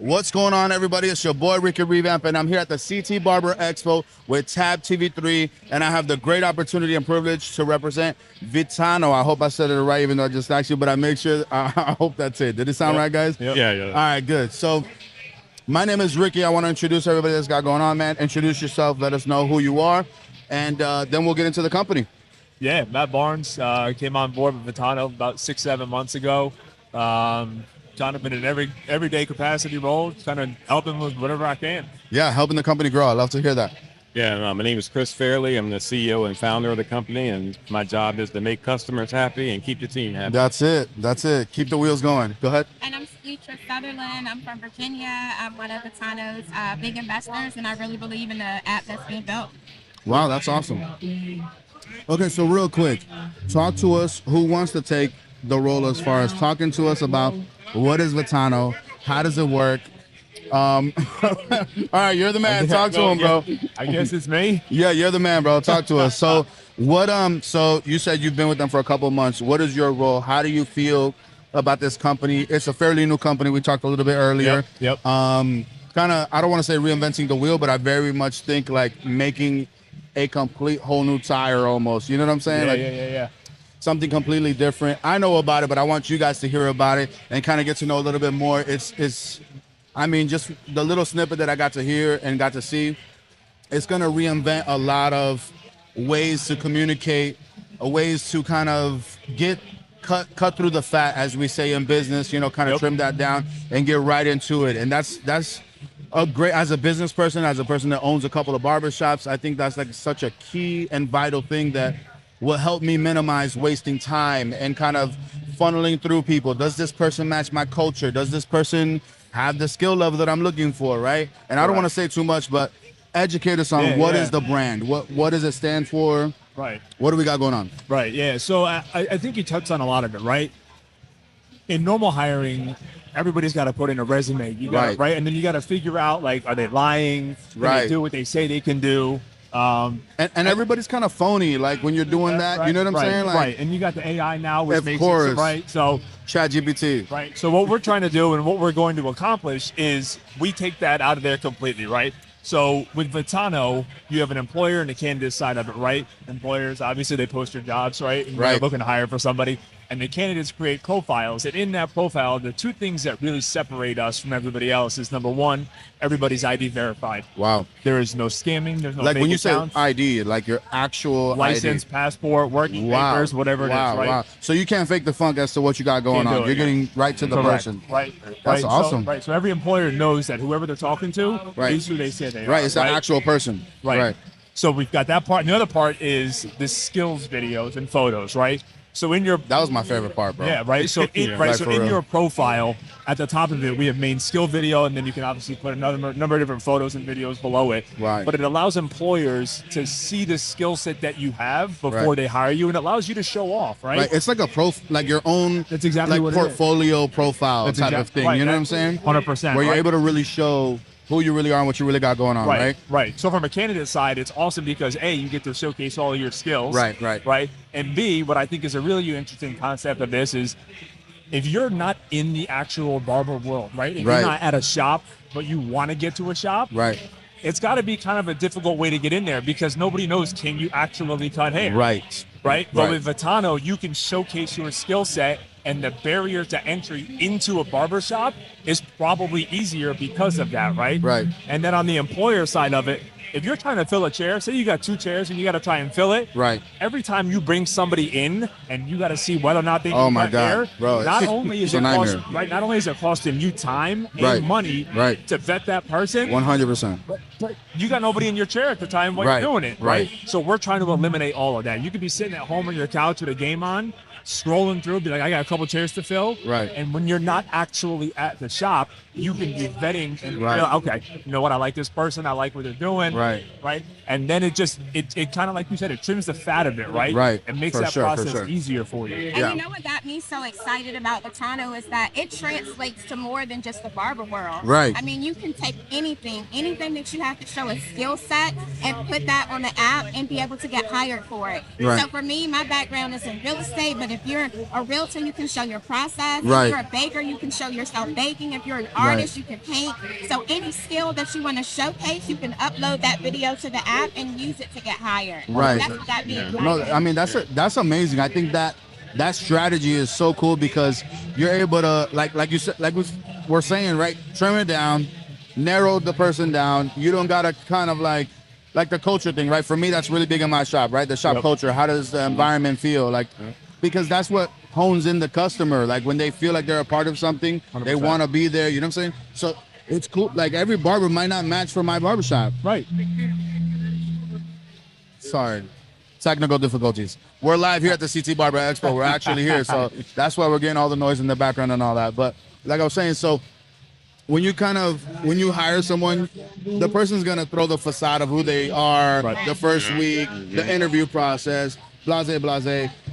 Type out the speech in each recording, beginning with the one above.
What's going on, everybody? It's your boy Ricky Revamp, and I'm here at the CT Barber Expo with Tab TV3, and I have the great opportunity and privilege to represent Vetano. I hope I said it right, even though I just asked you, but I make sure. I hope that's it. Did it sound right, guys? Yep. Yeah. All right, good. So, my name is Ricky. I want to introduce everybody that's got going on, man. Introduce yourself. Let us know who you are, and then we'll get into the company. Yeah, Matt Barnes came on board with Vetano about 6-7 months ago. Kind of been in everyday capacity role, kind of helping with whatever I can. Yeah, helping the company grow. I love to hear that. Yeah, my name is Chris Fairley. I'm the CEO and founder of the company, and my job is to make customers happy and keep the team happy. That's it. That's it. Keep the wheels going. Go ahead. And I'm Steve Sutherland. I'm from Virginia. I'm one of Vetano's big investors, and I really believe in the app that's being built. Wow, that's awesome. Okay, so real quick, talk to us. Who wants to take the role as far as talking to us about what is Vetano? How does it work? All right, you're the man. Talk to him, bro. I guess it's me. Yeah, you're the man, bro. Talk to us. So what? So you said you've been with them for a couple of months. What is your role? How do you feel about this company? It's a fairly new company. We talked a little bit earlier. Yep. Kind of. I don't want to say reinventing the wheel, but I very much think like making a complete whole new tire almost. You know what I'm saying? Yeah. Something completely different. I know about it, but I want you guys to hear about it and kind of get to know a little bit more. I mean, just the little snippet that I got to hear and got to see, it's going to reinvent a lot of ways to communicate, ways to kind of cut through the fat, as we say in business, you know, kind of trim that down and get right into it. And that's a great, as a business person, as a person that owns a couple of barbershops, I think that's like such a key and vital thing that will help me minimize wasting time and kind of funneling through people. Does this person match my culture? Does this person have the skill level that I'm looking for, right? And I don't want to say too much, but educate us on what is the brand? What does it stand for? Right. What do we got going on? Right, yeah. So I think you touched on a lot of it, right? In normal hiring, everybody's got to put in a resume. You got right, and then you got to figure out, like, are they lying? Can they do what they say they can do? And everybody's kind of phony, like when you're doing that, you know what I'm saying? Like, right, and you got the AI now, which makes it right. So ChatGPT. Right. So what we're trying to do and what we're going to accomplish is we take that out of there completely, right? So with Vetano, you have an employer and a candidate side of it, right? Employers, obviously, they post their jobs, right? And they're looking to hire for somebody. And the candidates create profiles. And in that profile, the two things that really separate us from everybody else is, number one, everybody's ID verified. Wow. There is no scamming. There's no like fake when you accounts. say ID, like your actual license, ID. passport, working papers, whatever it is, right? Wow. So you can't fake the funk as to what you got going on. You're getting right to the person. Right. That's awesome. So every employer knows that whoever they're talking to is who they say they are. Right. It's an actual person. Right. So we've got that part. And the other part is the skills videos and photos, right? So that was my favorite part, bro. Yeah, right. So in your profile, at the top of it, we have main skill video, and then you can obviously put another number of different photos and videos below it. Right. But it allows employers to see the skill set that you have before they hire you, and it allows you to show off, right? Right. It's like like your own. That's exactly like portfolio profile type of thing. You know what I'm saying? 100%. Where you're able to really show who you really are and what you really got going on, right? Right. So from a candidate side, it's awesome because A, you get to showcase all of your skills. Right. And B, what I think is a really interesting concept of this is if you're not in the actual barber world, right? If you're not at a shop, but you want to get to a shop, it's got to be kind of a difficult way to get in there because nobody knows, can you actually cut hair? Right. But with Vetano, you can showcase your skill set, and the barrier to entry into a barbershop is probably easier because of that, right? Right. And then on the employer side of it, if you're trying to fill a chair, say you got 2 chairs and you got to try and fill it. Right. Every time you bring somebody in and you got to see whether or not they can cut hair, bro, not only is it costing you time and money to vet that person. 100%. But you got nobody in your chair at the time while you're doing it, right? So we're trying to eliminate all of that. You could be sitting at home on your couch with a game on, scrolling through, be like, I got a couple chairs to fill. Right. And when you're not actually at the shop, you can be vetting and be like, okay, you know what, I like this person, I like what they're doing. Right. And then it kind of, like you said, it trims the fat of it, right? Right. It makes that process easier for you. And you know what got me so excited about Vetano is that it translates to more than just the barber world. Right. I mean, you can take anything that you have to show a skill set and put that on the app and be able to get hired for it. Right. So for me, my background is in real estate, but if you're a realtor, you can show your process. Right. If you're a baker, you can show yourself baking. If you're an artist, you can paint. So any skill that you want to showcase, you can upload that video to the app and use it to get hired. Right. That's what that means. No, I mean that's amazing. I think that strategy is so cool because you're able to like you said, like we're saying, right, trim it down, narrow the person down. You don't gotta kind of like the culture thing, right? For me, that's really big in my shop, right? The shop culture. How does the environment feel? Like, because that's what hones in the customer. Like when they feel like they're a part of something, 100%. They want to be there. You know what I'm saying? So it's cool. Like every barber might not match for my barbershop. Right. Sorry. Technical difficulties. We're live here at the CT Barber Expo. We're actually here, so that's why we're getting all the noise in the background and all that. But like I was saying, so when you hire someone, the person's gonna throw the facade of who they are, the first week, the interview process, blase,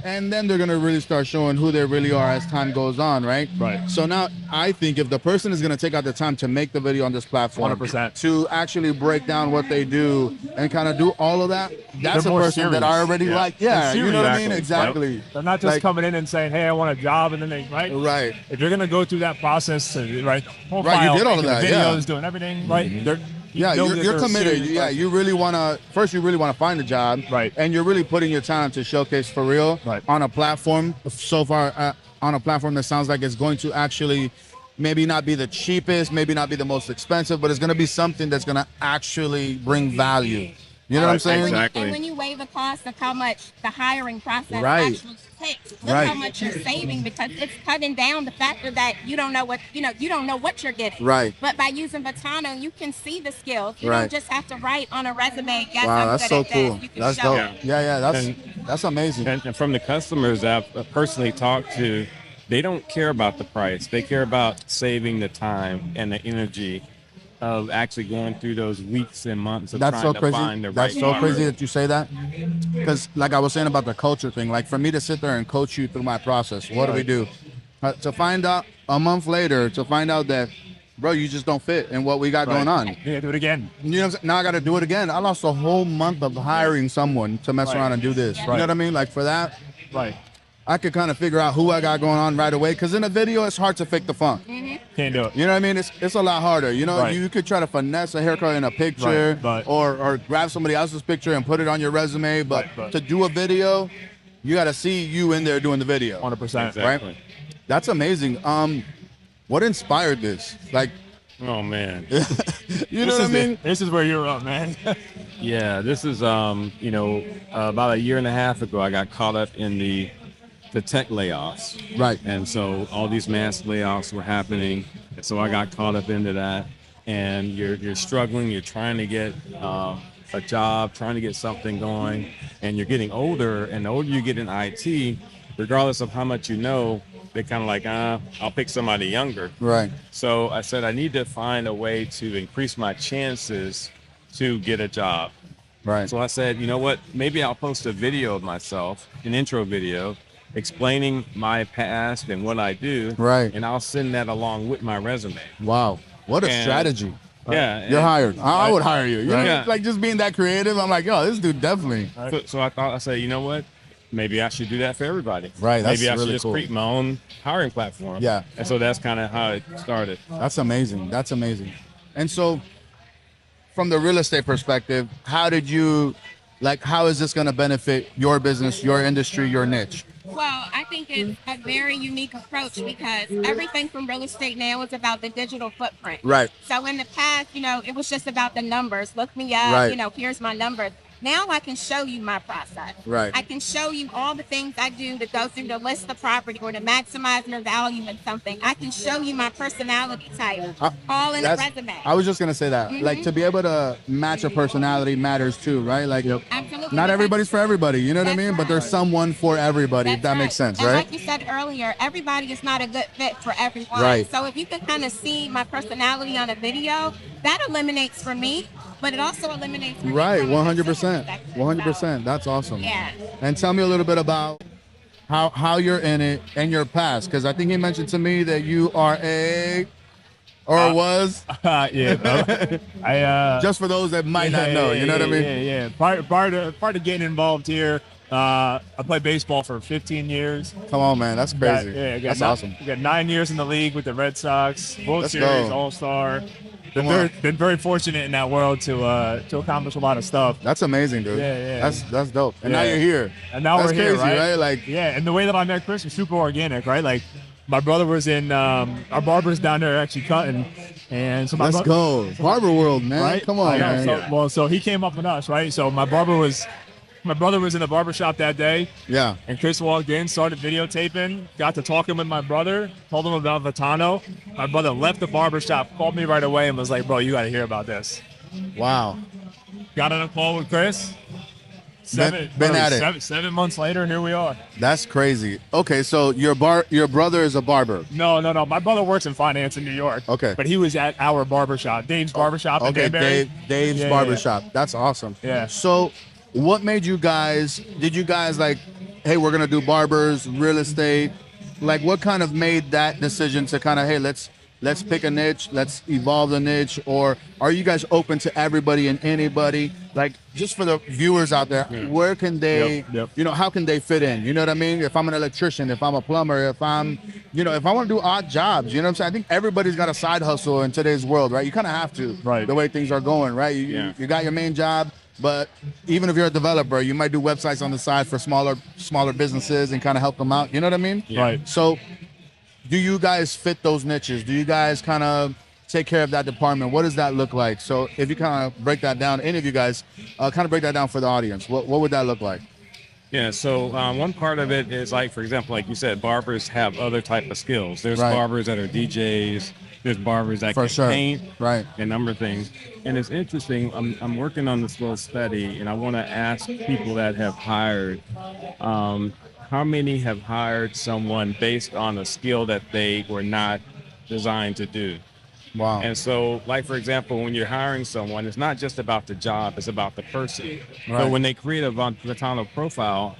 and then they're gonna really start showing who they really are as time goes on, right? Right. So now I think if the person is gonna take out the time to make the video on this platform, 100%. to actually break down what they do and kind of do all of that, that's a They're more person that serious. I already like. Yeah, you know what I mean? Exactly. Exactly. They're not just Like- coming in and saying, "Hey, I want a job," and then they Right. If you're gonna go through that process, profile, Right, you did all of making the that, videos, doing everything, right? They're Yeah, know that you're they're a committed. serious Yeah, person. you really want to find a job, Right. And you're really putting your talent to showcase for real, Right. on a platform. So far, on a platform that sounds like it's going to actually maybe not be the cheapest, maybe not be the most expensive, but it's going to be something that's going to actually bring value. You know what I'm saying? Exactly. And when you weigh the cost of how much the hiring process Right. actually takes, look Right. how much you're saving, because it's cutting down the factor that you don't know what you're getting. Right. But by using Vetano, you can see the skills. You Right. don't just have to write on a resume. Yes, Wow, I'm that's good so at cool. This. You can That's show dope. it. Yeah, that's amazing. And from the customers I've personally talked to, they don't care about the price. They care about saving the time and the energy of actually going through those weeks and months of That's trying so to crazy. find the That's right so barber. crazy that you say that. Because like I was saying about the culture thing, like for me to sit there and coach you through my process, what do we do? To find out a month later, to find out that, bro, you just don't fit in what we got going on. Yeah, do it again. You know what I'm saying? Now I got to do it again. I lost a whole month of hiring someone to mess around and do this. You know what I mean? Like for that, Right. I could kind of figure out who I got going on right away. Because in a video, it's hard to fake the funk. Can't do it. You know what I mean? It's a lot harder. You know, Right. you could try to finesse a haircut in a picture, Right, but- or grab somebody else's picture and put it on your resume. But Right. to do a video, you got to see you in there doing the video. 100%. Exactly. Right? That's amazing. What inspired this? Like, Oh man. you know what I mean? This is where you're up, man. Yeah, this is about a year and a half ago I got caught up in the tech layoffs. Right. And so all these mass layoffs were happening. And so I got caught up into that. And you're struggling, you're trying to get a job, trying to get something going, and you're getting older, and the older you get in IT, regardless of how much you know, they're kind of like, I'll pick somebody younger. Right. So I said, I need to find a way to increase my chances to get a job. Right. So I said, you know what, maybe I'll post a video of myself, an intro video, explaining my past and what I do. Right. And I'll send that along with my resume. Wow. What a And- strategy. Yeah. You're hired. I would hire you. You know, Yeah. like just being that creative. I'm like, yo, this dude definitely. So I said, you know what? Maybe I should do that for everybody. Right, that's Maybe I should really just cool. create my own hiring platform. Yeah. And so that's kind of how it started. That's amazing. That's amazing. And so, from the real estate perspective, how is this going to benefit your business, your industry, your niche? Well, I think it's a very unique approach because everything from real estate now is about the digital footprint. Right. So in the past, it was just about the numbers. Look me up, Right. Here's my numbers. Now I can show you my process. Right. I can show you all the things I do to go through to list the property or to maximize the value in something. I can show you my personality type, all in a resume. I was just going to say that. Like, to be able to match a personality matters too, right? Like, Absolutely. not everybody's for everybody, you know what I That's mean? But there's right. someone for everybody, if That's that makes sense, and right? like you said earlier, everybody is not a good fit for everyone. Right. So if you can kind of see my personality on a video, that eliminates for me, but it also eliminates for me Right, from a 100%. consumer perspective. 100%. That's awesome. Yeah. And tell me a little bit about how you're in it and your past, because I think he mentioned to me that you are a or was? Yeah, bro. Just for those that might not know, you know what I mean? Yeah. Prior to getting involved here, I played baseball for 15 years. Come on, man, that's crazy. That's awesome. We got 9 years in the league with the Red Sox, World Let's Series, go. All-Star. Come on. Been very fortunate in that world to accomplish a lot of stuff. That's amazing, dude. Yeah. That's dope. And now Yeah. you're here. And now That's we're here, crazy, right? Like, Yeah, and the way that I met Chris was super organic, right? Like, my brother was in our barber's down there actually cutting, and so let's go. Barber world, man. Right? Come on, I know. man. So he came up with us, right? So my brother was in the barber shop that day. Yeah. And Chris walked in, started videotaping, got to talking with my brother, told him about Vetano. My brother left the barber shop, called me right away, and was like, "Bro, you got to hear about this." Wow. Got on a call with Chris. Been at it. 7 months later, here we are. That's crazy. Okay, so your brother is a barber. No. My brother works in finance in New York. Okay. But he was at our barbershop, Dave's barbershop in Danbury. Dave's barbershop. That's awesome. Yeah. So what made you guys, did you guys like, hey, we're gonna do barbers, real estate? Like what kind of made that decision to kind of, hey, let's pick a niche, let's evolve the niche, or are you guys open to everybody and anybody? Like just for the viewers out there, where can they, you know, how can they fit in? You know what I mean? If I'm an electrician, if I'm a plumber, if I'm, you know, if I want to do odd jobs, you know what I'm saying? I think everybody's got a side hustle in today's world, right? You kind of have to, right? The way things are going, right? You got your main job, but even if you're a developer, you might do websites on the side for smaller businesses and kind of help them out. You know what I mean? Right. So do you guys fit those niches? Do you guys kind of take care of that department? What does that look like? So if you kind of break that down, any of you guys kind of break that down for the audience, what would that look like? Yeah, so one part of it is like, for example, like you said, barbers have other type of skills. There's barbers that are DJs. There's barbers that can paint, a number of things. And it's interesting. I'm working on this little study, and I want to ask people that have hired, how many have hired someone based on a skill that they were not designed to do? Wow. And so, like, for example, when you're hiring someone, it's not just about the job, it's about the person. So when they create a Vetano profile,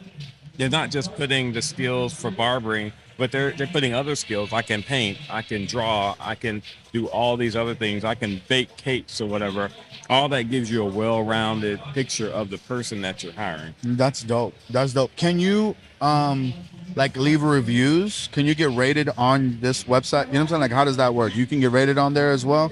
they're not just putting the skills for barbering, but they're putting other skills. I can paint, I can draw, I can do all these other things. I can bake cakes or whatever. All that gives you a well-rounded picture of the person that you're hiring. That's dope. Can you like leave reviews? Can you get rated on this website? You know what I'm saying? Like, how does that work? You can get rated on there as well?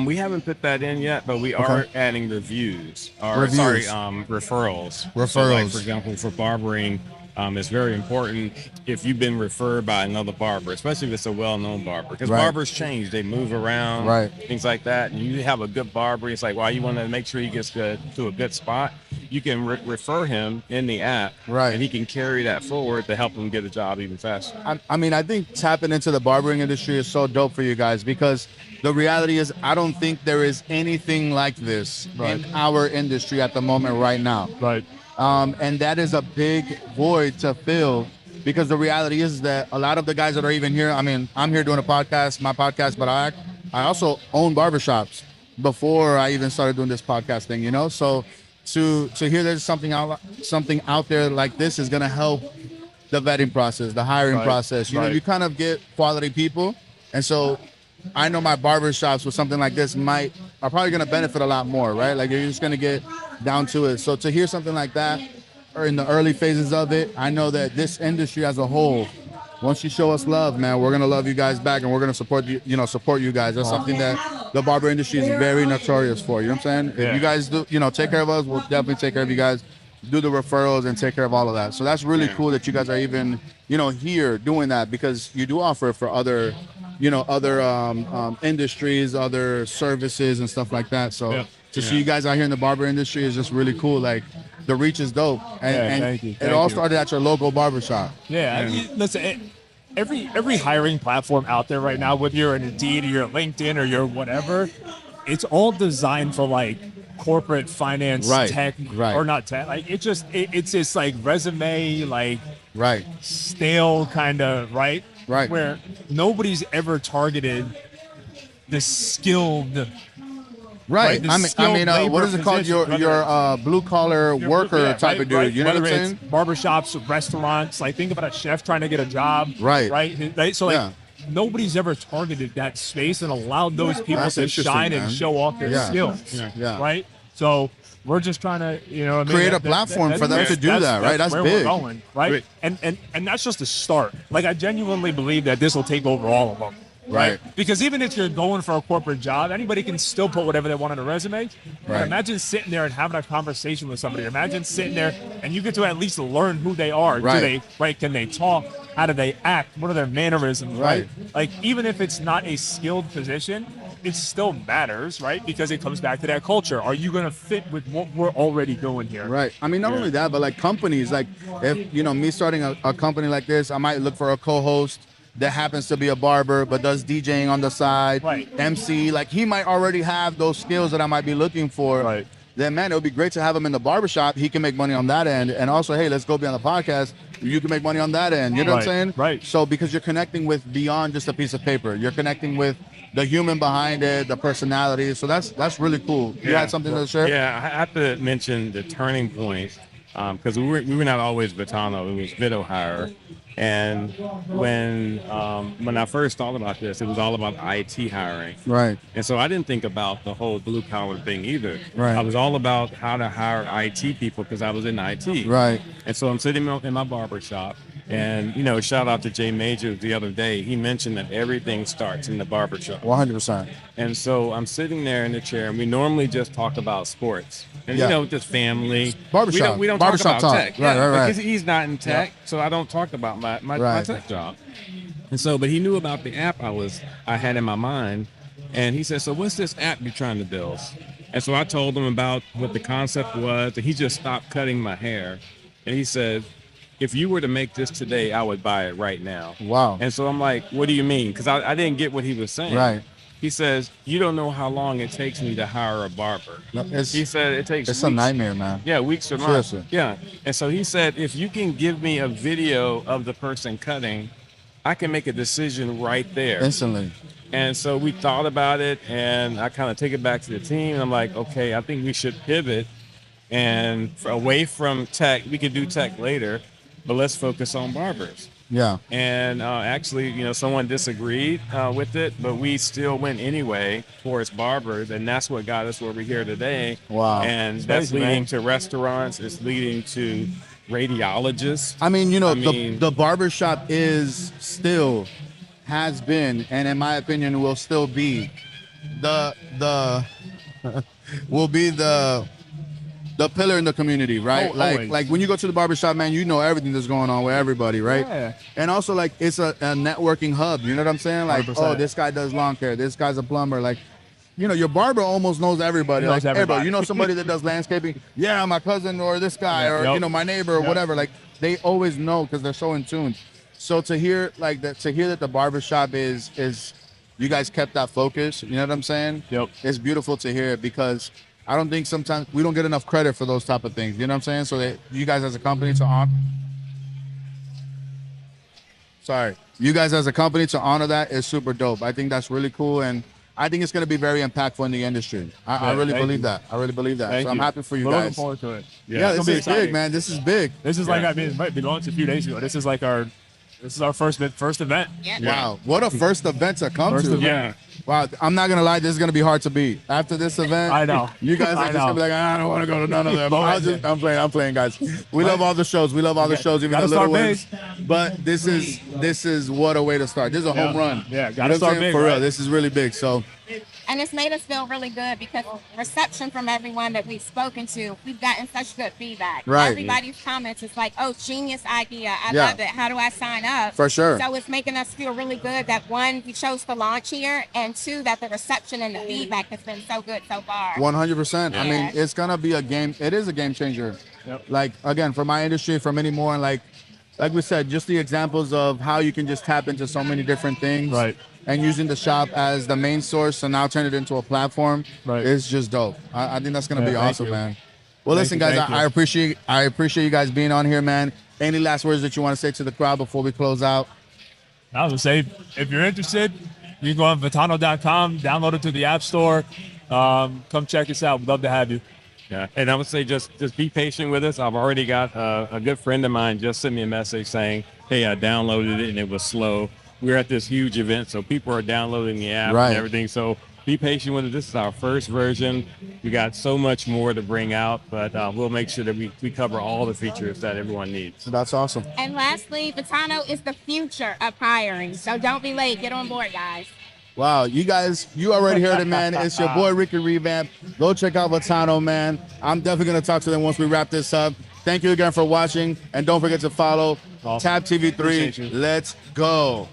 We haven't put that in yet, but we are adding reviews. Referrals. So like, for example, for barbering, it's very important if you've been referred by another barber, especially if it's a well-known barber, because barbers change, they move around, things like that. And you have a good barber, it's like, well, you want to make sure he gets to a good spot. You can refer him in the app, and he can carry that forward to help him get a job even faster. I mean, I think tapping into the barbering industry is so dope for you guys, because the reality is I don't think there is anything like this in our industry at the moment right now. And that is a big void to fill, because the reality is that a lot of the guys that are even here, I mean, I'm here doing my podcast, but I also own barbershops before I even started doing this podcast thing, you know? So to hear there's something out there like this is going to help the vetting process, the hiring process. You know, you kind of get quality people. And so I know my barbershops with something like this are probably going to benefit a lot more, right? Like, you're just going to get down to it. So to hear something like that, or in the early phases of it, I know that this industry as a whole, once you show us love, man, we're going to love you guys back, and we're going to support you guys. That's something that the barber industry is very notorious for. You know what I'm saying? If you guys do, take care of us, we'll definitely take care of you guys. Do the referrals and take care of all of that. So that's really cool that you guys are even, here doing that, because you do offer it for other industries, other services and stuff like that. So to see you guys out here in the barber industry is just really cool. Like, the reach is dope. And thank you. It all started at your local barbershop. I mean, listen, every hiring platform out there right now, whether you're an Indeed or you're LinkedIn or you're whatever, it's all designed for like corporate finance, tech, or not tech. Like, it's just like resume, like stale kind of, where nobody's ever targeted the skilled. I mean, what is it called? Your blue collar worker type of dude. You know what I'm saying? Barbershops, restaurants. Like, think about a chef trying to get a job. So nobody's ever targeted that space and allowed those people That's to interesting, shine man. and show off their Yeah. skills. Yeah. Right. So we're just trying to, Create a platform for them to do that, right? That's where big. we're going, right? And that's just a start. Like, I genuinely believe that this will take over all of them. Right. Because even if you're going for a corporate job, anybody can still put whatever they want on a resume. But Right. imagine sitting there and having a conversation with somebody. Imagine sitting there and you get to at least learn who they are. Right. Do they, right? Can they talk? How do they act? What are their mannerisms? Right. Like, even if it's not a skilled position, it still matters, right? Because it comes back to that culture. Are you going to fit with what we're already doing here? Right. I mean, not only that, but like companies, like if, me starting a company like this, I might look for a co-host that happens to be a barber, but does DJing on the side, Right. MC, like he might already have those skills that I might be looking for. Right. Then man, it would be great to have him in the barbershop. He can make money on that end. And also, hey, let's go be on the podcast. You can make money on that end. You know what I'm saying? Right. So because you're connecting with beyond just a piece of paper, you're connecting with the human behind it, the personality. So that's really cool. You had something to share? Yeah, I have to mention the turning point because we were not always Vetano, it was Vito Hire. And when I first thought about this, it was all about IT hiring. Right. And so I didn't think about the whole blue collar thing either. Right. I was all about how to hire IT people because I was in IT. Right. And so I'm sitting in my barber shop, and shout out to Jay Major the other day. He mentioned that everything starts in the barber shop. 100%. And so I'm sitting there in the chair, and we normally just talk about sports and just family. Barbershop. We don't Barbershop talk about talk. tech. Right. Because he's not in tech, so I don't talk about my tech job. And so, but he knew about the app I had in my mind, and he said, "So what's this app you're trying to build?" And so I told him about what the concept was, and he just stopped cutting my hair, and he said, "If you were to make this today, I would buy it right now." Wow. And so I'm like, "What do you mean?" Because I didn't get what he was saying. Right. He says, "You don't know how long it takes me to hire a barber." He said it takes It's weeks. a nightmare, man. Yeah, weeks or months. Seriously. Yeah. And so he said, if you can give me a video of the person cutting, I can make a decision right there. Instantly. And so we thought about it, and I kind of take it back to the team. And I'm like, okay, I think we should pivot and away from tech. We could do tech later, but let's focus on barbers. Yeah. And actually, someone disagreed with it, but we still went anyway towards barbers, and that's what got us where we're here today. Wow. And It's that's crazy, leading man. to restaurants. It's leading to radiologists. I mean, the barbershop has been, and in my opinion, will still be the pillar in the community, right? Oh, always. like when you go to the barbershop, man, you know everything that's going on with everybody, right? Yeah. And also, like, it's a networking hub. You know what I'm saying? Like, 100%. oh, this guy does lawn care. This guy's a plumber. Like, your barber almost knows everybody. Knows Like, hey, bro, everybody. somebody that does landscaping? Yeah, my cousin or this guy Yeah. or, Yep. my neighbor or Yep. whatever. Like, they always know because they're so in tune. So to hear that the barbershop is you guys kept that focus, you know what I'm saying? Yep. It's beautiful to hear it because I don't think sometimes we don't get enough credit for those type of things. You know what I'm saying? So that you guys as a company to honor that is super dope. I think that's really cool, and I think it's going to be very impactful in the industry. I really thank believe you. that. I really believe that. Thank So I'm you. happy for you We're looking guys. forward to it. Yeah, It's this gonna be is exciting. big, man. This is big. This is it might be launched a few days ago. This is like our first event. Yeah. Wow, what a first event to come First to. event. Yeah. Wow, I'm not gonna lie, this is gonna be hard to beat. After this event, I know. you guys are I just know. gonna be like, I don't want to go to none of them. But- I'm playing, guys. We love all the shows. We love all the shows, even Gotta the little start ones. But this is what a way to start. This is a home run. Yeah, You gotta know what I'm start saying? big, For real. right? This is really big. So And it's made us feel really good because reception from everyone that we've spoken to, we've gotten such good feedback. Right. Everybody's comments is like, oh, genius idea. I Yeah. love it. How do I sign up? For sure. So it's making us feel really good that one, we chose to launch here, and two, that the reception and the feedback has been so good so far. 100%. I mean, Yeah. it's gonna be it is a game changer. Yep. Like, again, for my industry, for many more, and like we said, just the examples of how you can just tap into so many different things. Right. And using the shop as the main source and now turn it into a platform Right. is just dope. I think that's gonna Yeah, be thank awesome, you. man. Well, Thank listen, you, guys, thank you. I appreciate you guys being on here, man. Any last words that you want to say to the crowd before we close out? I would say if you're interested, you can go on Vetano.com, download it to the App Store. Come check us out. We'd love to have you. Yeah, and I would say just be patient with us. I've already got a good friend of mine just sent me a message saying, "Hey, I downloaded it and it was slow." we're at this huge event, so people are downloading the app Right. and everything. So be patient with it. This is our first version. We got so much more to bring out, but we'll make sure that we cover all the features that everyone needs. That's awesome. And lastly, Vetano is the future of hiring. So don't be late. Get on board, guys. Wow, you guys, you already heard it, man. It's your boy Ricky Revamp. Go check out Vetano, man. I'm definitely gonna talk to them once we wrap this up. Thank you again for watching, and don't forget to follow Awesome. Tab TV3. Appreciate you. Let's go.